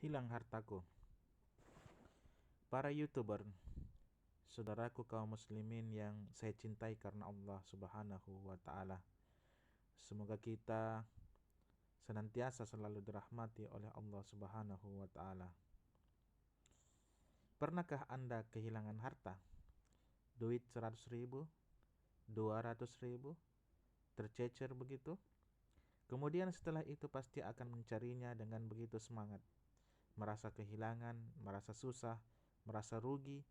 Hilang hartaku. Para YouTuber, saudaraku kaum muslimin yang saya cintai karena Allah Subhanahu wa taala. Semoga kita senantiasa selalu dirahmati oleh Allah Subhanahu wa taala. Pernahkah Anda kehilangan harta? Duit 100.000, 200.000, tercecer begitu? Kemudian setelah itu pasti akan mencarinya dengan begitu semangat. Merasa kehilangan, merasa susah, merasa rugi,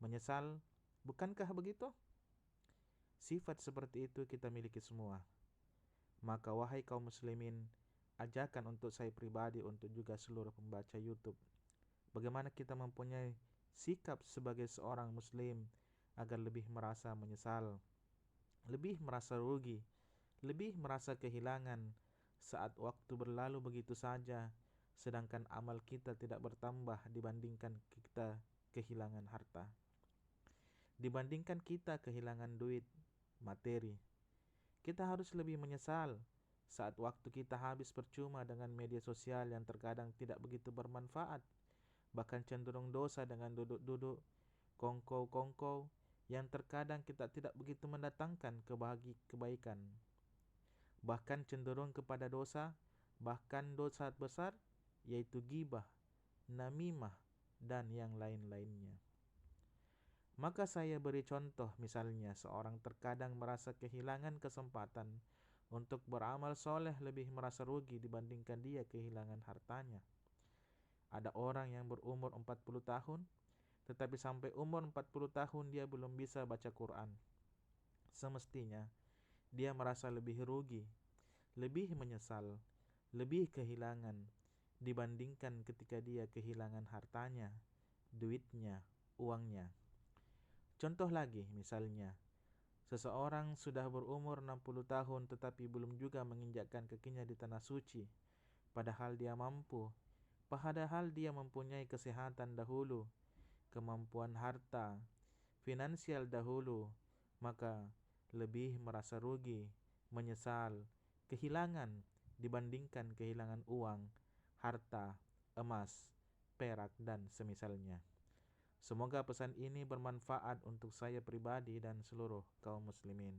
menyesal. Bukankah begitu? Sifat seperti itu kita miliki semua. Maka wahai kaum muslimin, ajakan untuk saya pribadi, untuk juga seluruh pembaca YouTube, bagaimana kita mempunyai sikap sebagai seorang muslim agar lebih merasa menyesal, lebih merasa rugi, lebih merasa kehilangan saat waktu berlalu begitu saja, sedangkan amal kita tidak bertambah dibandingkan kita kehilangan harta, dibandingkan kita kehilangan duit, materi. Kita harus lebih menyesal saat waktu kita habis percuma dengan media sosial yang terkadang tidak begitu bermanfaat, bahkan cenderung dosa dengan duduk-duduk, kongkow-kongkow yang terkadang kita tidak begitu mendatangkan kebaikan, bahkan cenderung kepada dosa, bahkan dosa besar, yaitu ghibah, namimah, dan yang lain-lainnya. Maka saya beri contoh, misalnya seorang terkadang merasa kehilangan kesempatan untuk beramal soleh, lebih merasa rugi dibandingkan dia kehilangan hartanya. Ada orang yang berumur 40 tahun, tetapi sampai umur 40 tahun dia belum bisa baca Quran. Semestinya dia merasa lebih rugi, lebih menyesal, lebih kehilangan dibandingkan ketika dia kehilangan hartanya, duitnya, uangnya. Contoh lagi, misalnya seseorang sudah berumur 60 tahun tetapi belum juga menginjakkan kakinya di tanah suci, padahal dia mampu, padahal dia mempunyai kesehatan dahulu, kemampuan harta, finansial dahulu, maka lebih merasa rugi, menyesal, kehilangan dibandingkan kehilangan uang, harta, emas, perak, dan semisalnya. Semoga pesan ini bermanfaat untuk saya pribadi dan seluruh kaum muslimin.